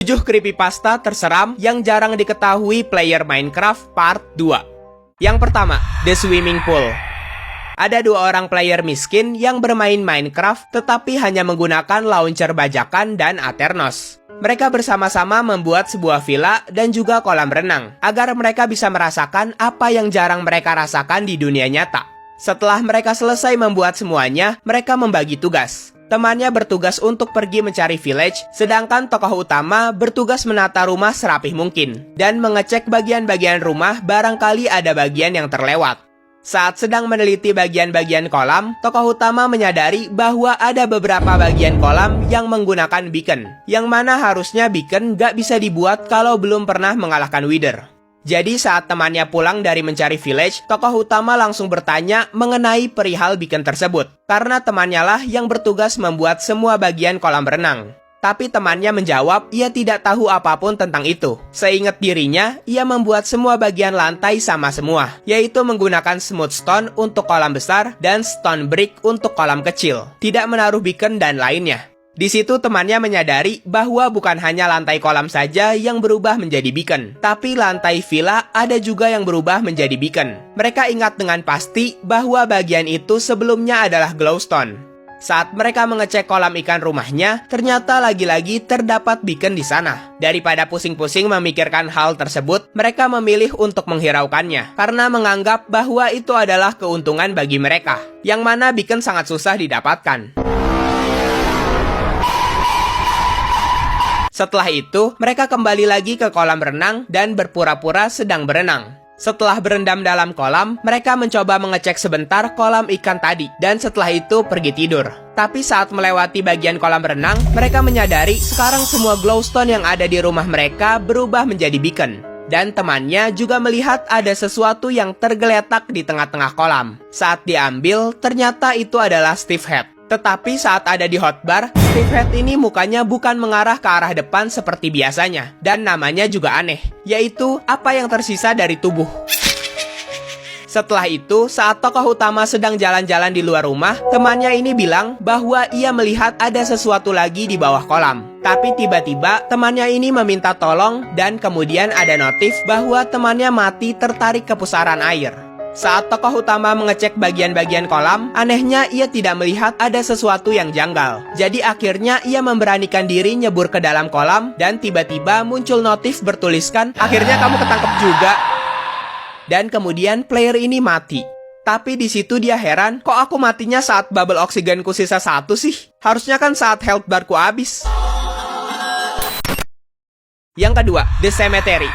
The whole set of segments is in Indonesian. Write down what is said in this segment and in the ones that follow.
7 creepypasta terseram yang jarang diketahui player Minecraft Part 2. Yang pertama, The Swimming Pool. Ada 2 orang player miskin yang bermain Minecraft tetapi hanya menggunakan launcher bajakan dan Aternos. Mereka bersama-sama membuat sebuah villa dan juga kolam renang agar mereka bisa merasakan apa yang jarang mereka rasakan di dunia nyata. Setelah mereka selesai membuat semuanya, mereka membagi tugas. Temannya bertugas untuk pergi mencari village, sedangkan tokoh utama bertugas menata rumah serapih mungkin dan mengecek bagian-bagian rumah barangkali ada bagian yang terlewat. Saat sedang meneliti bagian-bagian kolam, tokoh utama menyadari bahwa ada beberapa bagian kolam yang menggunakan beacon, yang mana harusnya beacon gak bisa dibuat kalau belum pernah mengalahkan Wither. Jadi saat temannya pulang dari mencari village, tokoh utama langsung bertanya mengenai perihal beacon tersebut, karena temannya lah yang bertugas membuat semua bagian kolam renang. Tapi temannya menjawab ia tidak tahu apapun tentang itu. Seingat dirinya, ia membuat semua bagian lantai sama semua, yaitu menggunakan smooth stone untuk kolam besar dan stone brick untuk kolam kecil, tidak menaruh beacon dan lainnya. Di situ temannya menyadari bahwa bukan hanya lantai kolam saja yang berubah menjadi beacon, tapi lantai villa ada juga yang berubah menjadi beacon. Mereka ingat dengan pasti bahwa bagian itu sebelumnya adalah glowstone. Saat mereka mengecek kolam ikan rumahnya, ternyata lagi-lagi terdapat beacon di sana. Daripada pusing-pusing memikirkan hal tersebut, mereka memilih untuk menghiraukannya karena menganggap bahwa itu adalah keuntungan bagi mereka, yang mana beacon sangat susah didapatkan. Setelah itu, mereka kembali lagi ke kolam renang dan berpura-pura sedang berenang. Setelah berendam dalam kolam, mereka mencoba mengecek sebentar kolam ikan tadi dan setelah itu pergi tidur. Tapi saat melewati bagian kolam renang, mereka menyadari sekarang semua glowstone yang ada di rumah mereka berubah menjadi beacon. Dan temannya juga melihat ada sesuatu yang tergeletak di tengah-tengah kolam. Saat diambil, ternyata itu adalah Steve Head. Tetapi saat ada di hotbar, Steve Head ini mukanya bukan mengarah ke arah depan seperti biasanya. Dan namanya juga aneh, yaitu apa yang tersisa dari tubuh. Setelah itu, saat tokoh utama sedang jalan-jalan di luar rumah, temannya ini bilang bahwa ia melihat ada sesuatu lagi di bawah kolam. Tapi tiba-tiba temannya ini meminta tolong dan kemudian ada notif bahwa temannya mati tertarik ke pusaran air. Saat tokoh utama mengecek bagian-bagian kolam, anehnya ia tidak melihat ada sesuatu yang janggal. Jadi akhirnya ia memberanikan diri nyebur ke dalam kolam dan tiba-tiba muncul notif bertuliskan, "Akhirnya kamu ketangkep juga." Dan kemudian player ini mati. Tapi di situ dia heran, kok aku matinya saat bubble oksigenku sisa 1 sih? Harusnya kan saat health barku habis. Yang kedua, The Cemetery.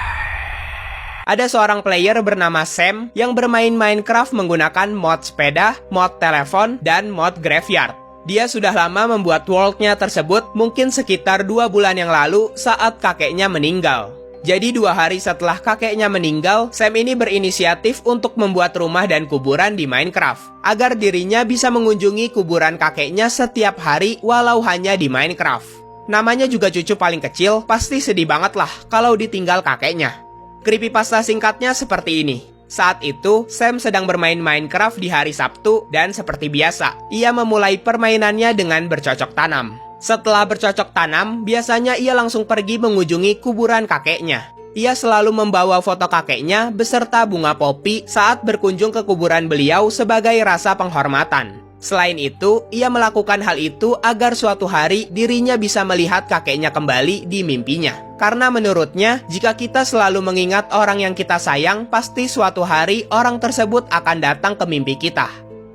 Ada seorang player bernama Sam yang bermain Minecraft menggunakan mod sepeda, mod telepon, dan mod graveyard. Dia sudah lama membuat world-nya tersebut mungkin sekitar 2 bulan yang lalu saat kakeknya meninggal. Jadi 2 hari setelah kakeknya meninggal, Sam ini berinisiatif untuk membuat rumah dan kuburan di Minecraft agar dirinya bisa mengunjungi kuburan kakeknya setiap hari walau hanya di Minecraft. Namanya juga cucu paling kecil, pasti sedih banget lah kalau ditinggal kakeknya. Creepypasta singkatnya seperti ini. Saat itu, Sam sedang bermain Minecraft di hari Sabtu dan seperti biasa, ia memulai permainannya dengan bercocok tanam. Setelah bercocok tanam, biasanya ia langsung pergi mengunjungi kuburan kakeknya. Ia selalu membawa foto kakeknya beserta bunga popi saat berkunjung ke kuburan beliau sebagai rasa penghormatan. Selain itu, ia melakukan hal itu agar suatu hari dirinya bisa melihat kakeknya kembali di mimpinya. Karena menurutnya, jika kita selalu mengingat orang yang kita sayang, pasti suatu hari orang tersebut akan datang ke mimpi kita.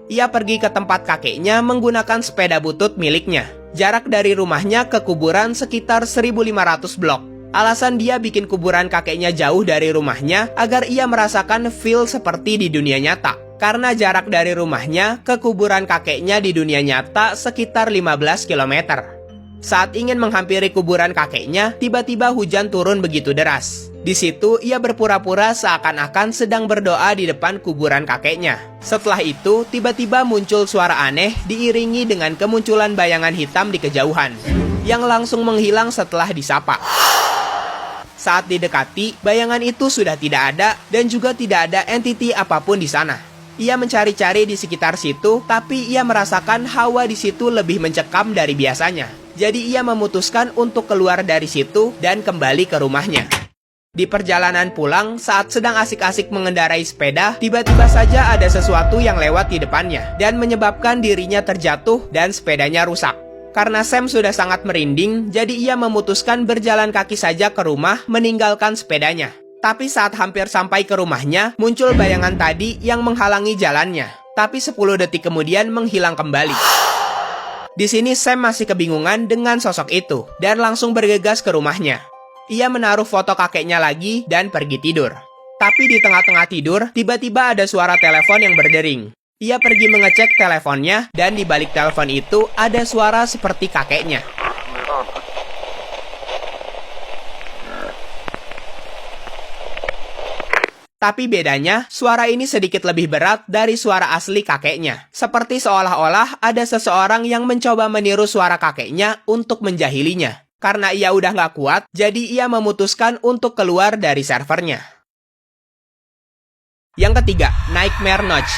Ia pergi ke tempat kakeknya menggunakan sepeda butut miliknya. Jarak dari rumahnya ke kuburan sekitar 1500 blok. Alasan dia bikin kuburan kakeknya jauh dari rumahnya agar ia merasakan feel seperti di dunia nyata. Karena jarak dari rumahnya ke kuburan kakeknya di dunia nyata sekitar 15 km. Saat ingin menghampiri kuburan kakeknya, tiba-tiba hujan turun begitu deras. Di situ ia berpura-pura seakan-akan sedang berdoa di depan kuburan kakeknya. Setelah itu, tiba-tiba muncul suara aneh diiringi dengan kemunculan bayangan hitam di kejauhan, yang langsung menghilang setelah disapa. Saat didekati, bayangan itu sudah tidak ada dan juga tidak ada entiti apapun di sana. Ia mencari-cari di sekitar situ, tapi ia merasakan hawa di situ lebih mencekam dari biasanya. jadi ia memutuskan untuk keluar dari situ dan kembali ke rumahnya. Di perjalanan pulang, saat sedang asik-asik mengendarai sepeda, tiba-tiba saja ada sesuatu yang lewat di depannya dan menyebabkan dirinya terjatuh dan sepedanya rusak. Karena Sam sudah sangat merinding, jadi ia memutuskan berjalan kaki saja ke rumah meninggalkan sepedanya. Tapi saat hampir sampai ke rumahnya, muncul bayangan tadi yang menghalangi jalannya. Tapi 10 detik kemudian menghilang kembali. Di sini Sam masih kebingungan dengan sosok itu dan langsung bergegas ke rumahnya. Ia menaruh foto kakeknya lagi dan pergi tidur. Tapi di tengah-tengah tidur, tiba-tiba ada suara telepon yang berdering. Ia pergi mengecek teleponnya dan di balik telepon itu ada suara seperti kakeknya. Tapi bedanya, suara ini sedikit lebih berat dari suara asli kakeknya. Seperti seolah-olah ada seseorang yang mencoba meniru suara kakeknya untuk menjahilinya. Karena ia udah nggak kuat, jadi ia memutuskan untuk keluar dari servernya. Yang ketiga, Nightmare Notch.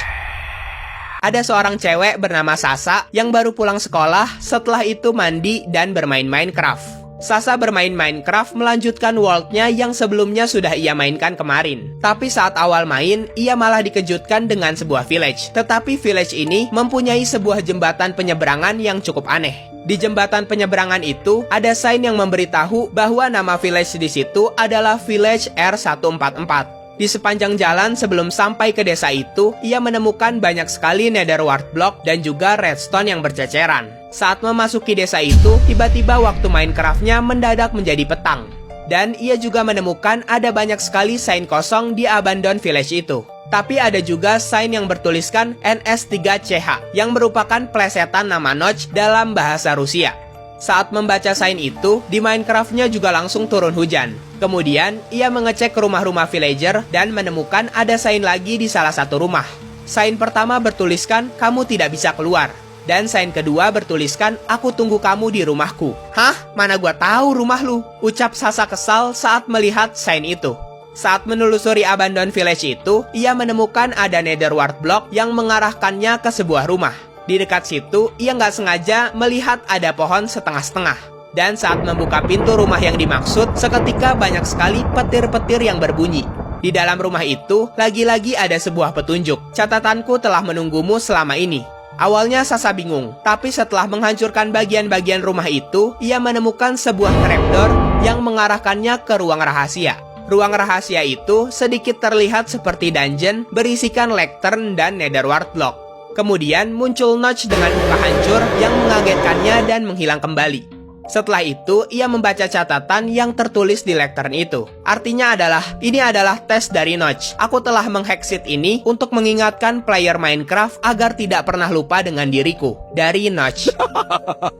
Ada seorang cewek bernama Sasa yang baru pulang sekolah, setelah itu mandi dan bermain Minecraft. Sasa bermain Minecraft melanjutkan world-nya yang sebelumnya sudah ia mainkan kemarin. Tapi saat awal main, ia malah dikejutkan dengan sebuah village. Tetapi village ini mempunyai sebuah jembatan penyeberangan yang cukup aneh. Di jembatan penyeberangan itu, ada sign yang memberitahu bahwa nama village di situ adalah Village R144. Di sepanjang jalan sebelum sampai ke desa itu, ia menemukan banyak sekali netherwart block dan juga redstone yang berceceran. Saat memasuki desa itu, tiba-tiba waktu Minecraft-nya mendadak menjadi petang. Dan ia juga menemukan ada banyak sekali sign kosong di abandoned village itu. Tapi ada juga sign yang bertuliskan NS3CH yang merupakan plesetan nama Notch dalam bahasa Rusia. Saat membaca sign itu, di Minecraft-nya juga langsung turun hujan. Kemudian, ia mengecek rumah-rumah villager dan menemukan ada sign lagi di salah satu rumah. Sign pertama bertuliskan, kamu tidak bisa keluar. Dan sign kedua bertuliskan, aku tunggu kamu di rumahku. Hah? Mana gua tahu rumah lu? Ucap Sasa kesal saat melihat sign itu. Saat menelusuri abandoned village itu, ia menemukan ada netherwart block yang mengarahkannya ke sebuah rumah. Di dekat situ, ia nggak sengaja melihat ada pohon setengah-setengah. Dan saat membuka pintu rumah yang dimaksud, seketika banyak sekali petir-petir yang berbunyi. Di dalam rumah itu, lagi-lagi ada sebuah petunjuk. Catatanku telah menunggumu selama ini. Awalnya Sasa bingung, tapi setelah menghancurkan bagian-bagian rumah itu, ia menemukan sebuah trapdoor yang mengarahkannya ke ruang rahasia. Ruang rahasia itu sedikit terlihat seperti dungeon berisikan lectern dan netherwart block. Kemudian muncul Notch dengan muka hancur yang mengagetkannya dan menghilang kembali. Setelah itu, ia membaca catatan yang tertulis di lectern itu. Artinya adalah, ini adalah tes dari Notch. Aku telah menghexit ini untuk mengingatkan player Minecraft agar tidak pernah lupa dengan diriku. Dari Notch.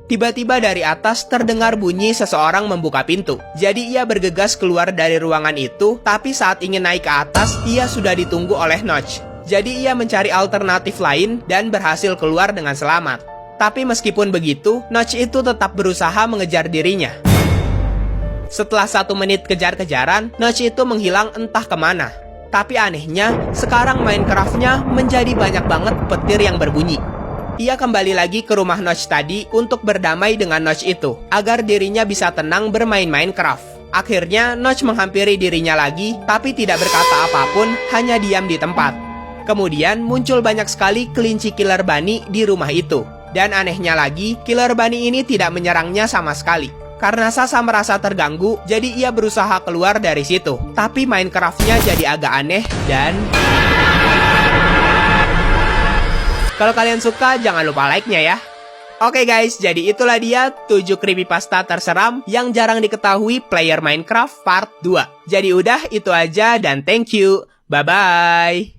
Tiba-tiba dari atas terdengar bunyi seseorang membuka pintu. Jadi ia bergegas keluar dari ruangan itu, tapi saat ingin naik ke atas, ia sudah ditunggu oleh Notch. Jadi ia mencari alternatif lain dan berhasil keluar dengan selamat. Tapi meskipun begitu, Notch itu tetap berusaha mengejar dirinya. Setelah 1 menit kejar-kejaran, Notch itu menghilang entah kemana. Tapi anehnya, sekarang Minecraft-nya menjadi banyak banget petir yang berbunyi. Ia kembali lagi ke rumah Notch tadi untuk berdamai dengan Notch itu, agar dirinya bisa tenang bermain Minecraft. Akhirnya, Notch menghampiri dirinya lagi, tapi tidak berkata apapun, hanya diam di tempat. Kemudian muncul banyak sekali kelinci killer bunny di rumah itu. Dan anehnya lagi, killer bunny ini tidak menyerangnya sama sekali. Karena Sasa merasa terganggu, jadi ia berusaha keluar dari situ. Tapi Minecraft-nya jadi agak aneh dan... Kalau kalian suka, jangan lupa like-nya ya. Oke guys, jadi itulah dia 7 creepypasta terseram yang jarang diketahui player Minecraft part 2. Jadi udah, itu aja dan thank you. Bye-bye.